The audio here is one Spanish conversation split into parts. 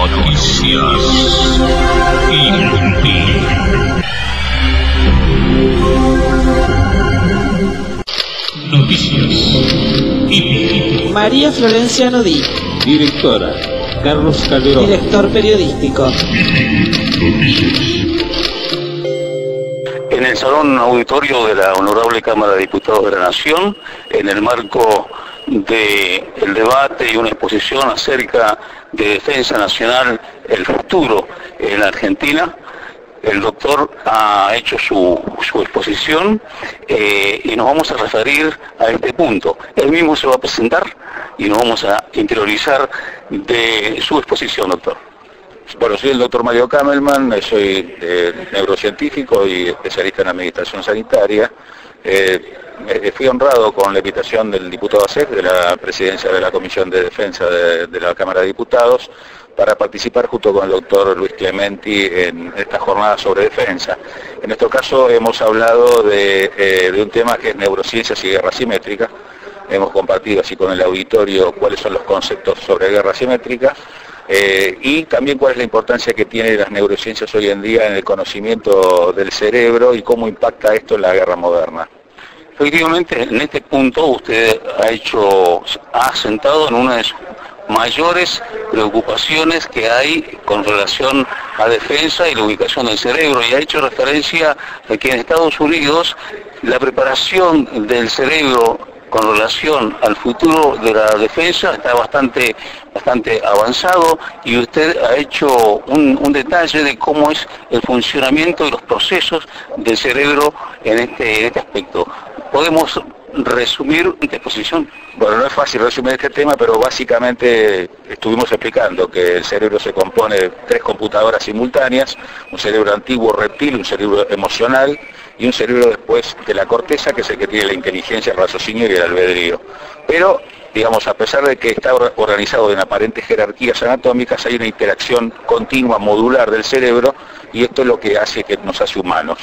Noticias Inútil. Noticias Inútil. María Florencia Nodí. Directora, Carlos Calderón. Director periodístico. En el Salón Auditorio de la Honorable Cámara de Diputados de la Nación, en el marco del debate y una exposición acerca de defensa nacional, el futuro en la Argentina, el doctor ha hecho su exposición y nos vamos a referir a este punto. Él mismo se va a presentar y nos vamos a interiorizar de su exposición, doctor. Bueno, soy el doctor Mario Kamelman, soy neurocientífico y especialista en administración sanitaria. Fui honrado con la invitación del diputado Acef, de la presidencia de la Comisión de Defensa de la Cámara de Diputados, para participar junto con el doctor Luis Clementi en esta jornada sobre defensa. En este caso hemos hablado de un tema que es neurociencias y guerra simétrica. Hemos compartido así con el auditorio cuáles son los conceptos sobre guerra simétrica y también cuál es la importancia que tienen las neurociencias hoy en día en el conocimiento del cerebro y cómo impacta esto en la guerra moderna. Efectivamente, en este punto usted ha asentado en una de sus mayores preocupaciones que hay con relación a defensa y la ubicación del cerebro, y ha hecho referencia a que en Estados Unidos la preparación del cerebro con relación al futuro de la defensa está bastante avanzado, y usted ha hecho un detalle de cómo es el funcionamiento y los procesos del cerebro en este aspecto. ¿Podemos resumir esta exposición? Bueno, no es fácil resumir este tema, pero básicamente estuvimos explicando que el cerebro se compone de 3 computadoras simultáneas: un cerebro antiguo reptil, un cerebro emocional y un cerebro después de la corteza, que es el que tiene la inteligencia, el raciocinio y el albedrío. Pero, digamos, a pesar de que está organizado en aparentes jerarquías anatómicas, hay una interacción continua, modular del cerebro, y esto es lo que hace que nos hace humanos.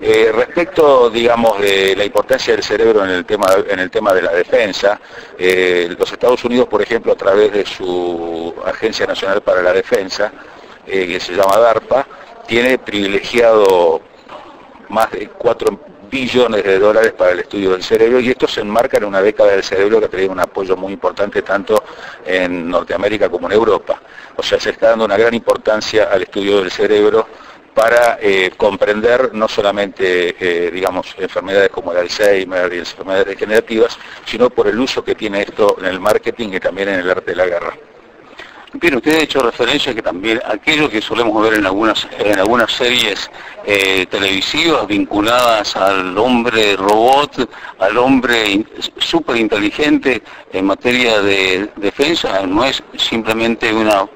Respecto, digamos, de la importancia del cerebro en el tema de la defensa, los Estados Unidos, por ejemplo, a través de su Agencia Nacional para la Defensa, que se llama DARPA, tiene privilegiado más de 4 billones de dólares para el estudio del cerebro, y esto se enmarca en una década del cerebro que ha tenido un apoyo muy importante tanto en Norteamérica como en Europa. O sea, se está dando una gran importancia al estudio del cerebro para comprender no solamente, digamos, enfermedades como el Alzheimer y enfermedades degenerativas, sino por el uso que tiene esto en el marketing y también en el arte de la guerra. Bien, usted ha hecho referencia que también aquello que solemos ver en algunas series televisivas vinculadas al hombre robot, al hombre súper inteligente en materia de defensa, no es simplemente una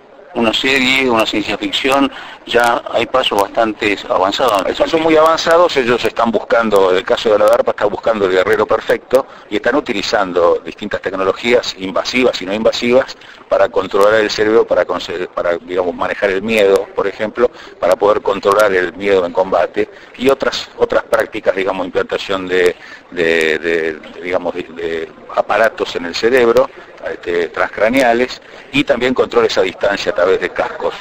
serie, una ciencia ficción, ya hay pasos bastante avanzados. Hay pasos muy avanzados. Ellos están buscando, en el caso de la DARPA, está buscando el guerrero perfecto, y están utilizando distintas tecnologías invasivas y no invasivas para controlar el cerebro, para digamos, manejar el miedo, por ejemplo, para poder controlar el miedo en combate, y otras prácticas, digamos, implantación de aparatos en el cerebro, transcraneales, y también controles a distancia a través de cascos.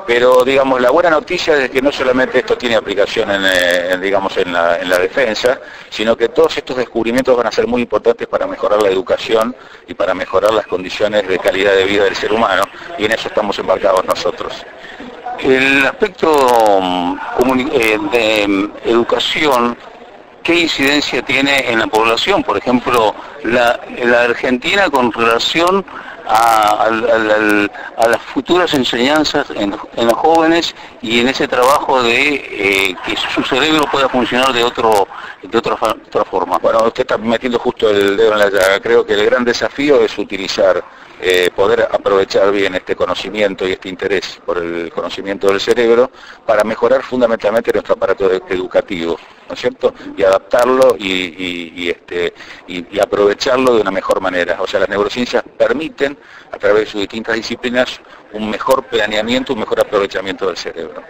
Pero, digamos, la buena noticia es que no solamente esto tiene aplicación en la defensa, sino que todos estos descubrimientos van a ser muy importantes para mejorar la educación y para mejorar las condiciones de calidad de vida del ser humano, y en eso estamos embarcados nosotros. El aspecto de educación, ¿qué incidencia tiene en la población? Por ejemplo, la Argentina con relación a las futuras enseñanzas en los jóvenes y en ese trabajo de que su cerebro pueda funcionar de otra forma. Bueno, usted está metiendo justo el dedo en la llaga. Creo que el gran desafío es utilizar, poder aprovechar bien este conocimiento y este interés por el conocimiento del cerebro para mejorar fundamentalmente nuestro aparato educativo, ¿no es cierto? Y adaptarlo y aprovecharlo de una mejor manera. O sea, las neurociencias permiten, a través de sus distintas disciplinas, un mejor planeamiento, un mejor aprovechamiento del cerebro.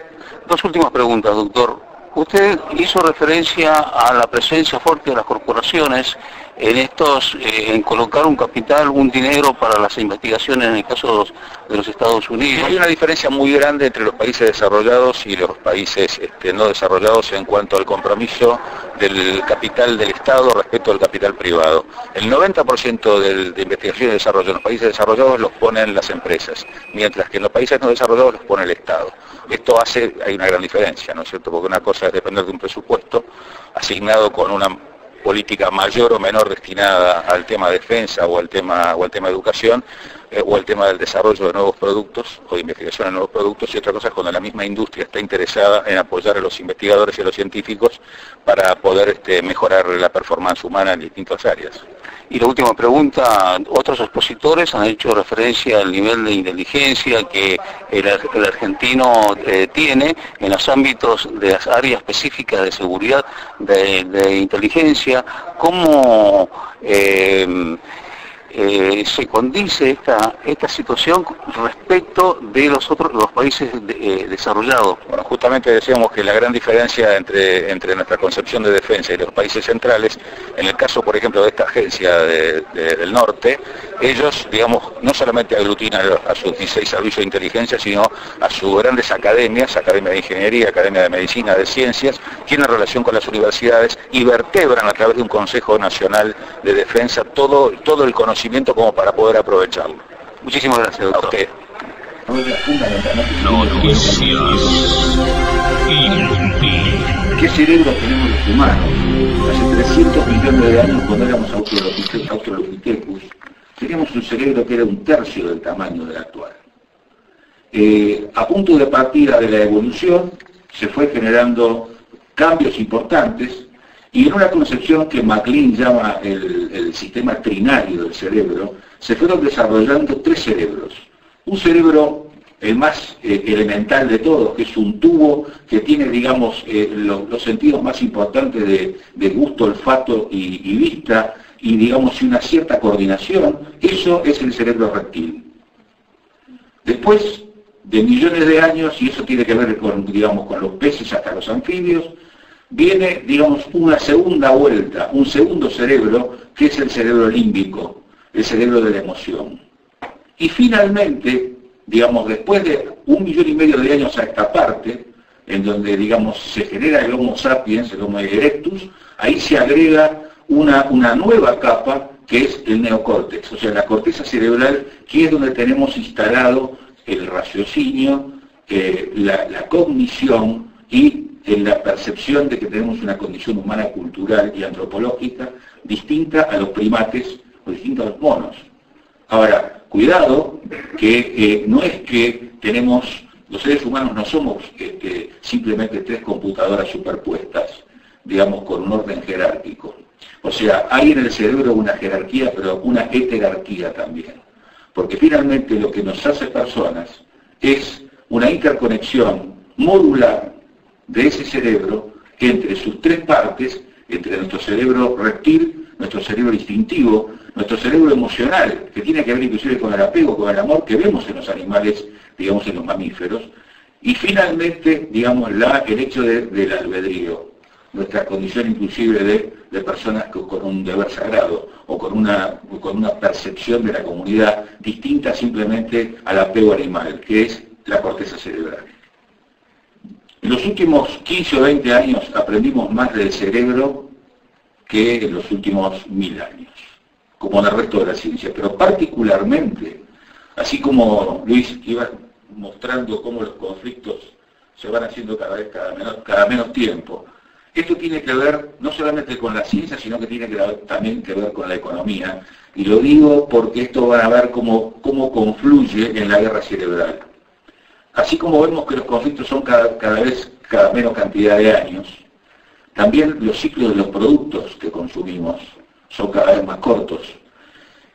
2 últimas preguntas, doctor. Usted hizo referencia a la presencia fuerte de las corporaciones en colocar un capital, un dinero para las investigaciones en el caso de los Estados Unidos? Hay una diferencia muy grande entre los países desarrollados y los países no desarrollados en cuanto al compromiso del capital del Estado respecto al capital privado. El 90% de investigación y desarrollo en los países desarrollados los ponen las empresas, mientras que en los países no desarrollados los pone el Estado. Esto hay una gran diferencia, ¿no es cierto? Porque una cosa es depender de un presupuesto asignado con una política mayor o menor destinada al tema de defensa o al tema de educación o al tema del desarrollo de nuevos productos o de investigación de nuevos productos, y otra cosa es cuando la misma industria está interesada en apoyar a los investigadores y a los científicos para poder mejorar la performance humana en distintas áreas. Y la última pregunta, otros expositores han hecho referencia al nivel de inteligencia que el argentino tiene en los ámbitos de las áreas específicas de seguridad, de inteligencia. ¿Cómo se condice esta situación respecto de los países desarrollados? Bueno, justamente decíamos que la gran diferencia entre nuestra concepción de defensa y los países centrales, en el caso, por ejemplo, de esta agencia del norte, ellos, digamos, no solamente aglutinan a sus 16 servicios de inteligencia, sino a sus grandes academias, academia de ingeniería, academia de medicina, de ciencias, tienen relación con las universidades y vertebran a través de un Consejo Nacional de Defensa todo el conocimiento como para poder aprovecharlo. Muchísimas gracias, doctor. A usted. Noticias Inútil. ¿Qué cerebro tenemos los humanos? Hace 300 millones de años, cuando éramos Australopithecus, teníamos un cerebro que era 1/3 del tamaño del actual. A punto de partida de la evolución, se fue generando cambios importantes, y en una concepción que MacLean llama el sistema trinario del cerebro, se fueron desarrollando 3 cerebros. Un cerebro, el más elemental de todos, que es un tubo que tiene, digamos, los sentidos más importantes de gusto, olfato y vista, y, digamos, una cierta coordinación. Eso es el cerebro reptil. Después de millones de años, y eso tiene que ver con, digamos, con los peces hasta los anfibios, viene, digamos, una segunda vuelta, un segundo cerebro, que es el cerebro límbico, el cerebro de la emoción. Y finalmente, digamos, después de 1,5 millones de años a esta parte, en donde, digamos, se genera el Homo sapiens, el Homo erectus, ahí se agrega una nueva capa, que es el neocórtex, o sea, la corteza cerebral, que es donde tenemos instalado el raciocinio, la cognición y la percepción de que tenemos una condición humana, cultural y antropológica distinta a los primates o distinta a los monos. Ahora, cuidado, que no es que los seres humanos no somos simplemente 3 computadoras superpuestas, digamos, con un orden jerárquico. O sea, hay en el cerebro una jerarquía, pero una heterarquía también. Porque finalmente lo que nos hace personas es una interconexión modular de ese cerebro entre sus 3 partes, entre nuestro cerebro reptil, nuestro cerebro instintivo, nuestro cerebro emocional, que tiene que ver inclusive con el apego, con el amor que vemos en los animales, digamos, en los mamíferos, y finalmente, digamos, el hecho del albedrío, nuestra condición inclusive de personas con un deber sagrado o con una percepción de la comunidad distinta simplemente al apego animal, que es la corteza cerebral. En los últimos 15 o 20 años aprendimos más del cerebro que en los últimos 1000 años, como en el resto de la ciencia, pero particularmente, así como Luis iba mostrando cómo los conflictos se van haciendo cada menos tiempo, esto tiene que ver no solamente con la ciencia, sino que tiene también que ver con la economía, y lo digo porque esto van a ver cómo confluye en la guerra cerebral. Así como vemos que los conflictos son cada menos cantidad de años, también los ciclos de los productos que consumimos son cada vez más cortos.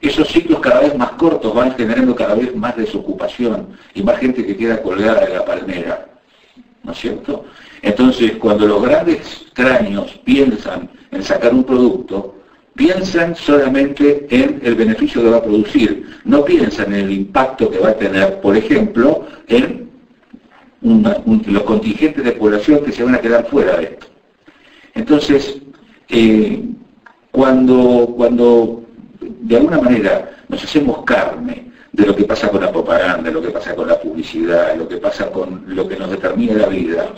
Esos ciclos cada vez más cortos van generando cada vez más desocupación y más gente que queda colgada de la palmera, ¿no es cierto? Entonces, cuando los grandes cráneos piensan en sacar un producto, piensan solamente en el beneficio que va a producir, no piensan en el impacto que va a tener, por ejemplo, en los contingentes de población que se van a quedar fuera de esto. Entonces, cuando de alguna manera nos hacemos carne de lo que pasa con la propaganda, lo que pasa con la publicidad, lo que pasa con lo que nos determina la vida,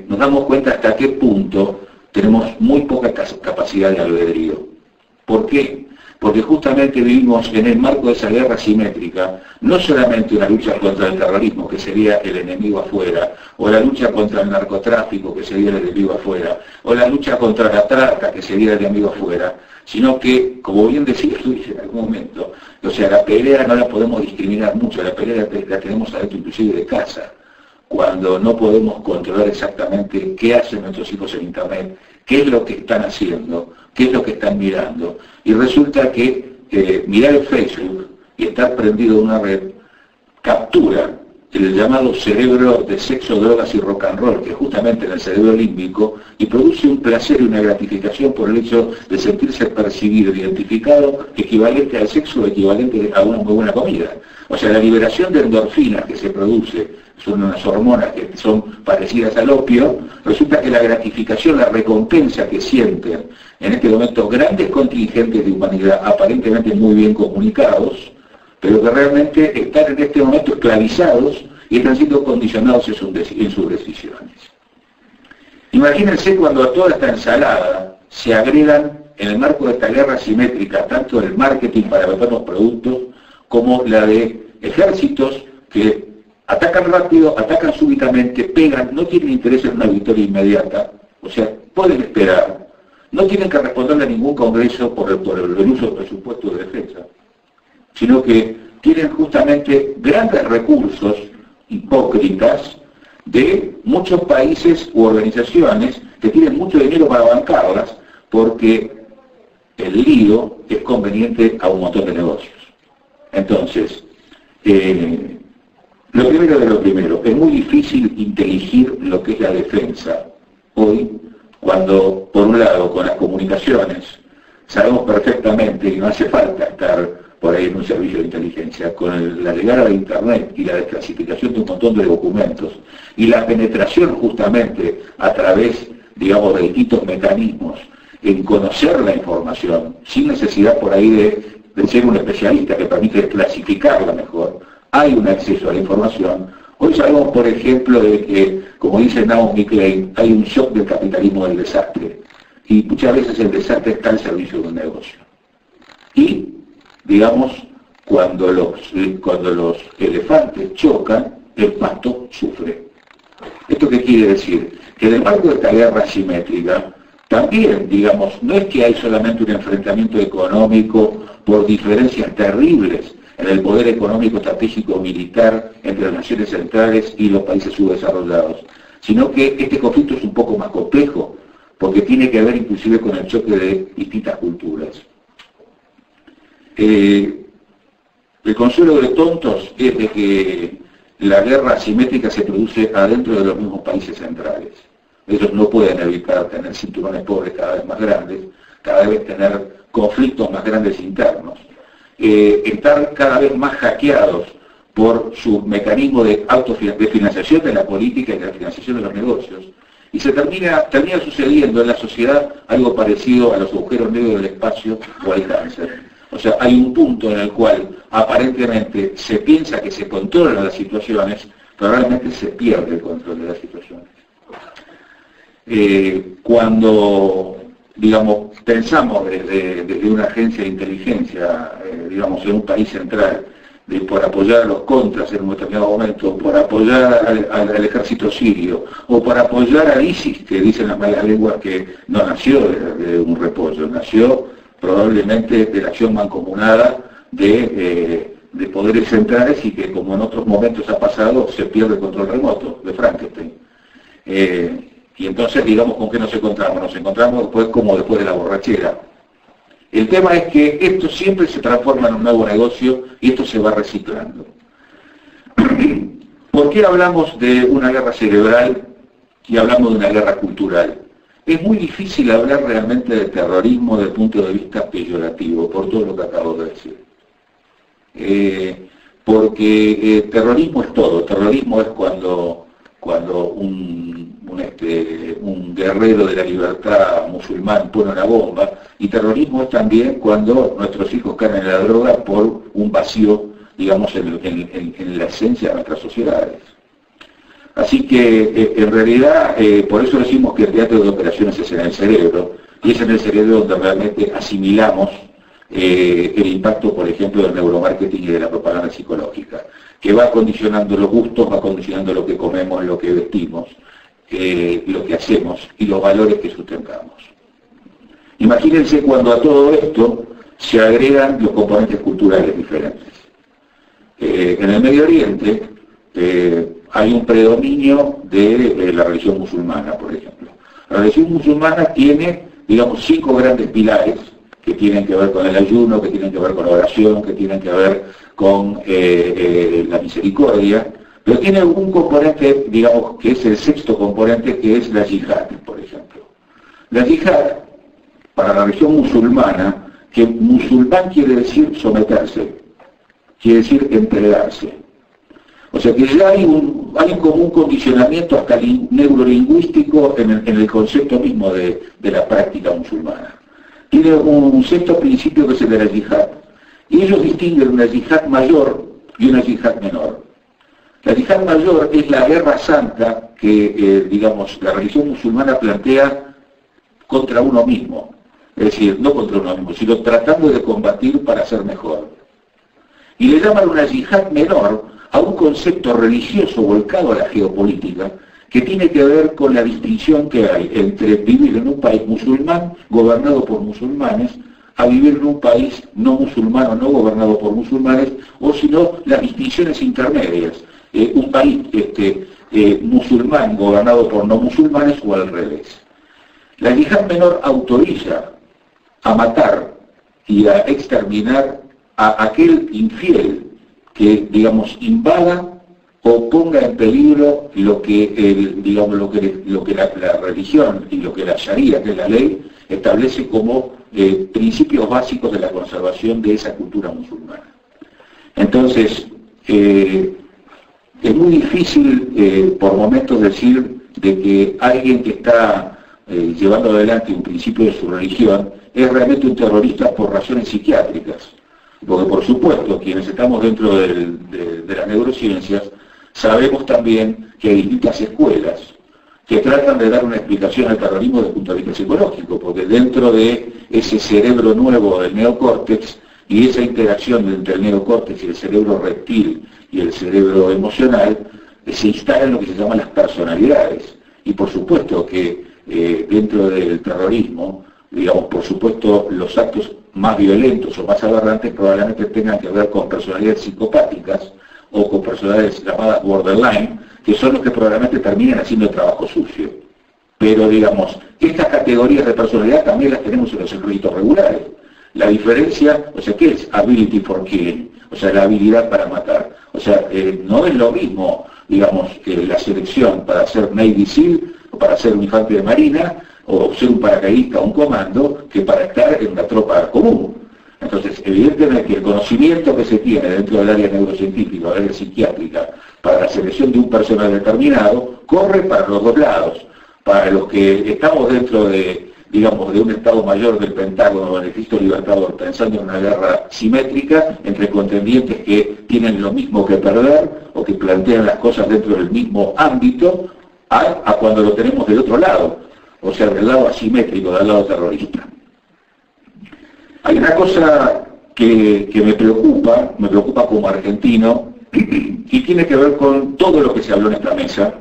nos damos cuenta hasta qué punto tenemos muy poca capacidad de albedrío. ¿Por qué? Porque justamente vivimos en el marco de esa guerra asimétrica, no solamente una lucha contra el terrorismo, que sería el enemigo afuera, o la lucha contra el narcotráfico, que sería el enemigo afuera, o la lucha contra la trata, que sería el enemigo afuera, sino que, como bien decías tú en algún momento, o sea, la pelea no la podemos discriminar mucho, la pelea la tenemos adentro inclusive de casa, cuando no podemos controlar exactamente qué hacen nuestros hijos en Internet, qué es lo que están haciendo, qué es lo que están mirando. Y resulta que mirar el Facebook y estar prendido de una red captura el llamado cerebro de sexo, drogas y rock and roll, que es justamente en el cerebro límbico, y produce un placer y una gratificación por el hecho de sentirse percibido, identificado, equivalente al sexo, equivalente a una muy buena comida. O sea, la liberación de endorfinas que se produce, son unas hormonas que son parecidas al opio, resulta que la gratificación, la recompensa que sienten en este momento grandes contingentes de humanidad aparentemente muy bien comunicados, pero que realmente están en este momento esclavizados y están siendo condicionados en sus decisiones. Imagínense cuando a toda esta ensalada se agregan en el marco de esta guerra asimétrica tanto el marketing para vender los productos como la de ejércitos que atacan rápido, atacan súbitamente, pegan, no tienen interés en una victoria inmediata, o sea, pueden esperar, no tienen que responderle a ningún congreso por el uso del presupuesto de defensa, sino que tienen justamente grandes recursos hipócritas de muchos países u organizaciones que tienen mucho dinero para bancarlas porque el lío es conveniente a un montón de negocios. Entonces, lo primero de lo primero, es muy difícil inteligir lo que es la defensa hoy, cuando por un lado con las comunicaciones sabemos perfectamente, y no hace falta estar por ahí en un servicio de inteligencia, con la llegada de Internet y la desclasificación de un montón de documentos y la penetración justamente a través, digamos, de distintos mecanismos en conocer la información, sin necesidad por ahí de ser un especialista que permite clasificarla mejor, hay un acceso a la información. Hoy sabemos, por ejemplo, de que, como dice Naomi Klein, hay un shock del capitalismo del desastre, y muchas veces el desastre está al servicio de un negocio. Y digamos, cuando los elefantes chocan, el pasto sufre. ¿Esto qué quiere decir? Que en el marco de esta guerra asimétrica, también, digamos, no es que hay solamente un enfrentamiento económico por diferencias terribles en el poder económico, estratégico, militar entre las naciones centrales y los países subdesarrollados, sino que este conflicto es un poco más complejo, porque tiene que ver inclusive con el choque de distintas culturas. El consuelo de tontos es de que la guerra asimétrica se produce adentro de los mismos países centrales. Ellos no pueden evitar tener cinturones pobres cada vez más grandes, cada vez tener conflictos más grandes internos, estar cada vez más hackeados por su mecanismo de financiación de la política y de la financiación de los negocios. Y se termina sucediendo en la sociedad algo parecido a los agujeros negros del espacio o al cáncer. O sea, hay un punto en el cual aparentemente se piensa que se controlan las situaciones, pero realmente se pierde el control de las situaciones. Cuando, digamos, pensamos desde una agencia de inteligencia, digamos, en un país central, por apoyar a los contras en un determinado momento, por apoyar al ejército sirio, o por apoyar al ISIS, que dicen las malas lenguas que no nació de un repollo, nació probablemente de la acción mancomunada de poderes centrales y que, como en otros momentos ha pasado, se pierde el control remoto de Frankenstein. Y entonces, digamos, ¿con qué nos encontramos? Nos encontramos después como después de la borrachera. El tema es que esto siempre se transforma en un nuevo negocio y esto se va reciclando. ¿Por qué hablamos de una guerra cerebral y hablamos de una guerra cultural? Es muy difícil hablar realmente de terrorismo desde el punto de vista peyorativo, por todo lo que acabo de decir. Porque terrorismo es todo. Terrorismo es cuando un un guerrero de la libertad musulmán pone una bomba, y terrorismo es también cuando nuestros hijos caen en la droga por un vacío, digamos, en la esencia de nuestras sociedades. Así que, en realidad, por eso decimos que el teatro de operaciones es en el cerebro, y es en el cerebro donde realmente asimilamos el impacto, por ejemplo, del neuromarketing y de la propaganda psicológica, que va condicionando los gustos, va condicionando lo que comemos, lo que vestimos, lo que hacemos y los valores que sustentamos. Imagínense cuando a todo esto se agregan los componentes culturales diferentes. En el Medio Oriente hay un predominio de la religión musulmana, por ejemplo. La religión musulmana tiene, digamos, 5 grandes pilares que tienen que ver con el ayuno, que tienen que ver con la oración, que tienen que ver con la misericordia, pero tiene un componente, digamos, que es el 6º componente, que es la yihad, por ejemplo. La yihad, para la religión musulmana, que musulmán quiere decir someterse, quiere decir entregarse. O sea que ya hay como un condicionamiento hasta neurolingüístico en el concepto mismo de la práctica musulmana. Tiene un 6º principio que es el de la yihad. Y ellos distinguen una yihad mayor y una yihad menor. La yihad mayor es la guerra santa que, digamos, la religión musulmana plantea contra uno mismo. Es decir, no contra uno mismo, sino tratando de combatir para ser mejor. Y le llaman una yihad menor a un concepto religioso volcado a la geopolítica, que tiene que ver con la distinción que hay entre vivir en un país musulmán, gobernado por musulmanes, a vivir en un país no musulmán o no gobernado por musulmanes, o sino las distinciones intermedias. Un país musulmán gobernado por no musulmanes o al revés. La yihad menor autoriza a matar y a exterminar a aquel infiel que, digamos, invada o ponga en peligro lo que la religión y lo que la Sharia, que es la ley, establece como principios básicos de la conservación de esa cultura musulmana. Entonces, es muy difícil por momentos decir de que alguien que está llevando adelante un principio de su religión es realmente un terrorista por razones psiquiátricas. Porque, por supuesto, quienes estamos dentro de las neurociencias, sabemos también que hay distintas escuelas que tratan de dar una explicación al terrorismo desde el punto de vista psicológico, porque dentro de ese cerebro nuevo del neocórtex y esa interacción entre el neocórtex y el cerebro reptil y el cerebro emocional, se instalan lo que se llaman las personalidades. Y por supuesto que dentro del terrorismo, digamos, por supuesto, los actos más violentos o más aberrantes probablemente tengan que ver con personalidades psicopáticas o con personalidades llamadas borderline, que son los que probablemente terminan haciendo el trabajo sucio. Pero, digamos, estas categorías de personalidad también las tenemos en los ejércitos regulares. La diferencia, o sea, ¿qué es ability for killing? O sea, la habilidad para matar. O sea, no es lo mismo, digamos, que la selección para ser Navy SEAL o para ser un infante de marina o ser un paracaidista o un comando que para estar en una tropa común. Entonces, evidentemente, el conocimiento que se tiene dentro del área neurocientífica o del área psiquiátrica para la selección de un personal determinado corre para los dos lados. Para los que estamos dentro de, digamos, de un Estado Mayor del Pentágono o del Ejército Libertador, pensando en una guerra simétrica entre contendientes que tienen lo mismo que perder o que plantean las cosas dentro del mismo ámbito, a cuando lo tenemos del otro lado, o sea, del lado asimétrico, del lado terrorista. Hay una cosa que me preocupa como argentino, y tiene que ver con todo lo que se habló en esta mesa,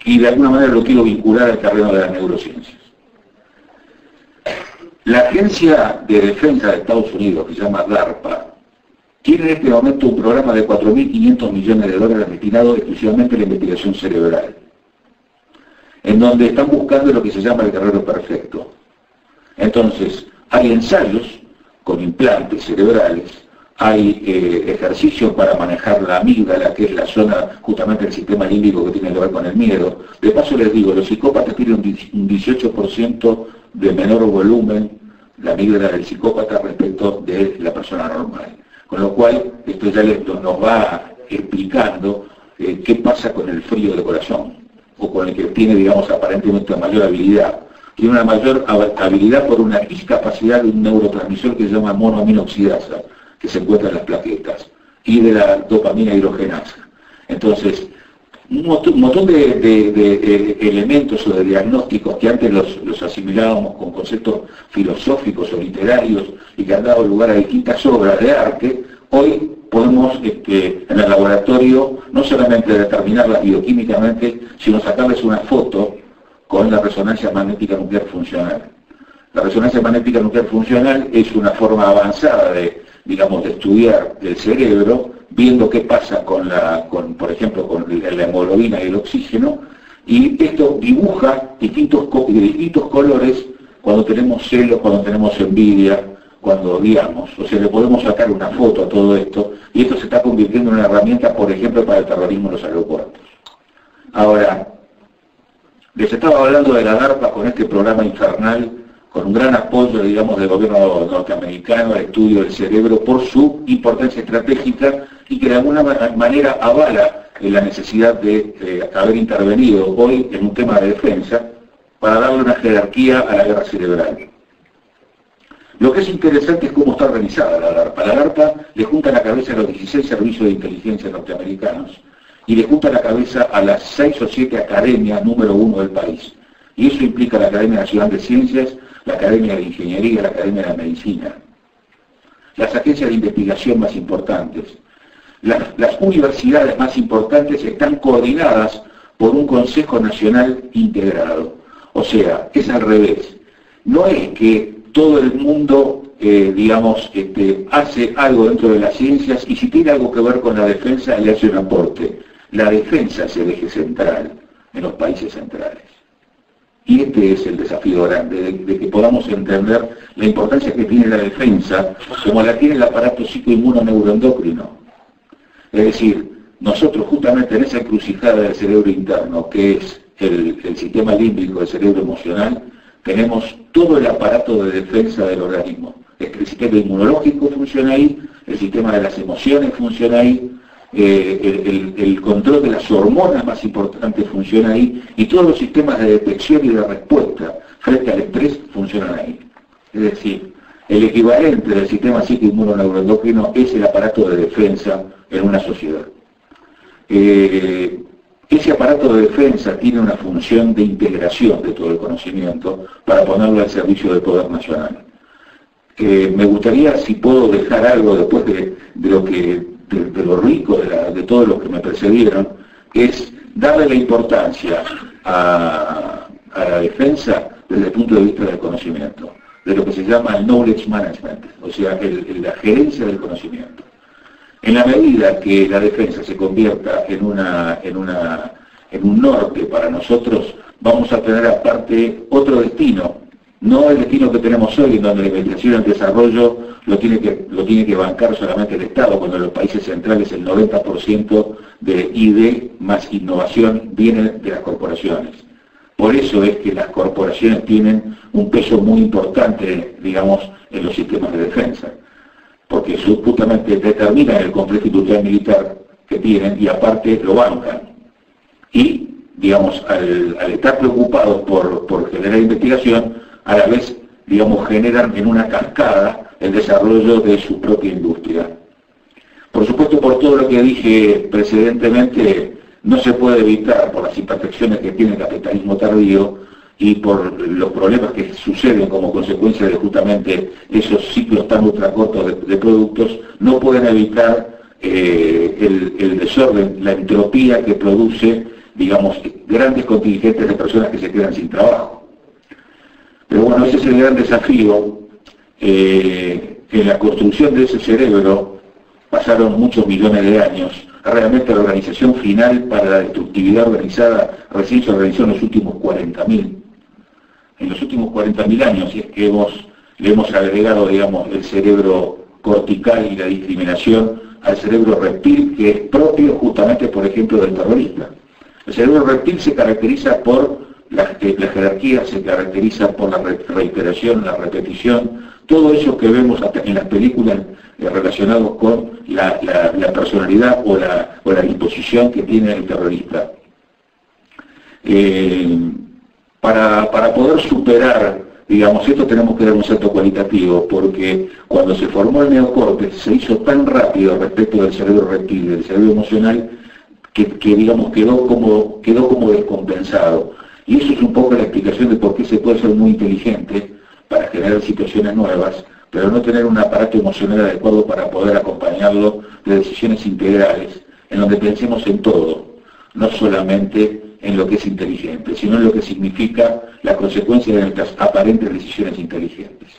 y de alguna manera lo quiero vincular al terreno de las neurociencias. La Agencia de Defensa de Estados Unidos, que se llama DARPA, tiene en este momento un programa de 4.500 millones de dólares destinado exclusivamente a la investigación cerebral, en donde están buscando lo que se llama el guerrero perfecto. Entonces, hay ensayos con implantes cerebrales, hay ejercicios para manejar la amígdala, que es la zona justamente del sistema límbico que tiene que ver con el miedo. De paso les digo, los psicópatas tienen un 18% de menor volumen, la amígdala del psicópata, respecto de la persona normal. Con lo cual, esto ya nos va explicando qué pasa con el frío del corazón. o con el que tiene, digamos, aparentemente mayor habilidad. Tiene una mayor habilidad por una discapacidad de un neurotransmisor que se llama monoaminoxidasa, que se encuentra en las plaquetas, y de la dopamina hidrogenasa. Entonces, un montón de elementos o de diagnósticos que antes los asimilábamos con conceptos filosóficos o literarios y que han dado lugar a distintas obras de arte, hoy podemos en el laboratorio no solamente determinarlas bioquímicamente, sino sacarles una foto con la resonancia magnética nuclear funcional. La resonancia magnética nuclear funcional es una forma avanzada de estudiar el cerebro, viendo qué pasa por ejemplo, con la hemoglobina y el oxígeno, y esto dibuja distintos colores cuando tenemos celos, cuando tenemos envidia, cuando odiamos. O sea, le podemos sacar una foto a todo esto, y esto se está convirtiendo en una herramienta, por ejemplo, para el terrorismo en los aeropuertos. Ahora, les estaba hablando de la DARPA con este programa infernal, con un gran apoyo, digamos, del gobierno norteamericano al estudio del cerebro por su importancia estratégica y que de alguna manera avala la necesidad de haber intervenido hoy en un tema de defensa para darle una jerarquía a la guerra cerebral. Lo que es interesante es cómo está organizada la DARPA. La DARPA le junta la cabeza a los 16 servicios de inteligencia norteamericanos y le junta la cabeza a las 6 o 7 academias número 1 del país. Y eso implica la Academia Nacional de Ciencias, la Academia de Ingeniería, la Academia de Medicina, las agencias de investigación más importantes. Las universidades más importantes están coordinadas por un Consejo Nacional integrado. O sea, es al revés. No es que todo el mundo, hace algo dentro de las ciencias y si tiene algo que ver con la defensa le hace un aporte. La defensa es el eje central en los países centrales. Y este es el desafío grande, de que podamos entender la importancia que tiene la defensa, como la tiene el aparato psicoinmunoneuroendocrino. Es decir, nosotros justamente en esa encrucijada del cerebro interno, que es el sistema límbico del cerebro emocional, tenemos todo el aparato de defensa del organismo. El sistema inmunológico funciona ahí, el sistema de las emociones funciona ahí, el control de las hormonas más importantes funciona ahí, y todos los sistemas de detección y de respuesta frente al estrés funcionan ahí. Es decir, el equivalente del sistema psicoinmunoneuroendocrino es el aparato de defensa en una sociedad. Ese aparato de defensa tiene una función de integración de todo el conocimiento para ponerlo al servicio del poder nacional. Me gustaría, si puedo dejar algo después de lo rico de todos los que me precedieron, es darle la importancia a la defensa desde el punto de vista del conocimiento, de lo que se llama el knowledge management, o sea, la gerencia del conocimiento. En la medida que la defensa se convierta en un norte para nosotros, vamos a tener aparte otro destino, no el destino que tenemos hoy, en donde la investigación y el desarrollo lo tiene que bancar solamente el Estado, cuando en los países centrales el 90% de ID más innovación viene de las corporaciones. Por eso es que las corporaciones tienen un peso muy importante, digamos, en los sistemas de defensa, porque justamente determinan el complejo industrial militar que tienen y aparte lo bancan. Y, digamos, al estar preocupados por generar investigación, a la vez, digamos, generan en una cascada el desarrollo de su propia industria. Por supuesto, por todo lo que dije precedentemente, no se puede evitar, por las imperfecciones que tiene el capitalismo tardío y por los problemas que suceden como consecuencia de justamente esos ciclos tan ultracortos de productos, no pueden evitar el desorden, la entropía que produce, digamos, grandes contingentes de personas que se quedan sin trabajo. Pero bueno, ese es el gran desafío. En la construcción de ese cerebro pasaron muchos millones de años. Realmente la organización final para la destructividad organizada recién se organizó en los últimos 40.000. En los últimos 40.000 años, y es que le hemos agregado, digamos, el cerebro cortical y la discriminación al cerebro reptil, que es propio justamente, por ejemplo, del terrorista. El cerebro reptil se caracteriza por la jerarquía, se caracteriza por la reiteración, la repetición, todo eso que vemos hasta en las películas relacionados con la personalidad o la disposición que tiene el terrorista. Para poder superar, digamos, esto tenemos que dar un salto cualitativo, porque cuando se formó el neocórtex se hizo tan rápido respecto del cerebro reptil, del cerebro emocional, que digamos, quedó como descompensado. Y eso es un poco la explicación de por qué se puede ser muy inteligente para generar situaciones nuevas, pero no tener un aparato emocional adecuado para poder acompañarlo de decisiones integrales, en donde pensemos en todo, no solamente en lo que es inteligente, sino en lo que significa la consecuencia de nuestras aparentes decisiones inteligentes.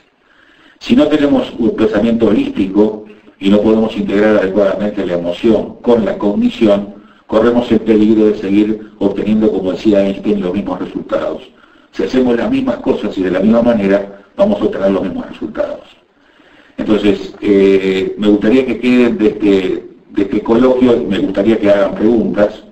Si no tenemos un pensamiento holístico y no podemos integrar adecuadamente la emoción con la cognición, corremos el peligro de seguir obteniendo, como decía Einstein, los mismos resultados. Si hacemos las mismas cosas y de la misma manera, vamos a obtener los mismos resultados. Entonces, me gustaría que queden de este coloquio, me gustaría que hagan preguntas,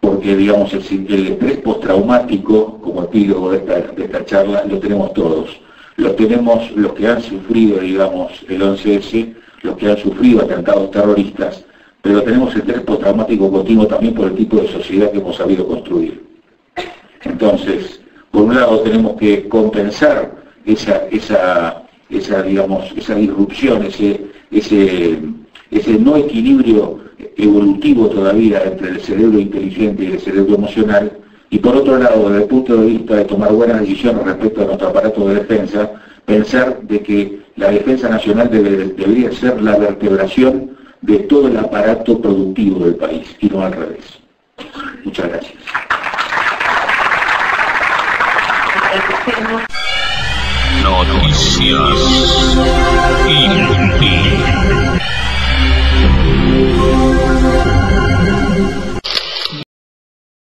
porque digamos el estrés postraumático como epílogo de esta charla lo tenemos todos. Lo tenemos los que han sufrido, digamos, el 11S, los que han sufrido atentados terroristas, pero tenemos el estrés postraumático continuo también por el tipo de sociedad que hemos sabido construir. Entonces, por un lado tenemos que compensar esa disrupción, ese no equilibrio evolutivo todavía entre el cerebro inteligente y el cerebro emocional, y por otro lado, desde el punto de vista de tomar buenas decisiones respecto a nuestro aparato de defensa, pensar de que la defensa nacional debería ser la vertebración de todo el aparato productivo del país, y no al revés. Muchas gracias. Noticias Inútiles.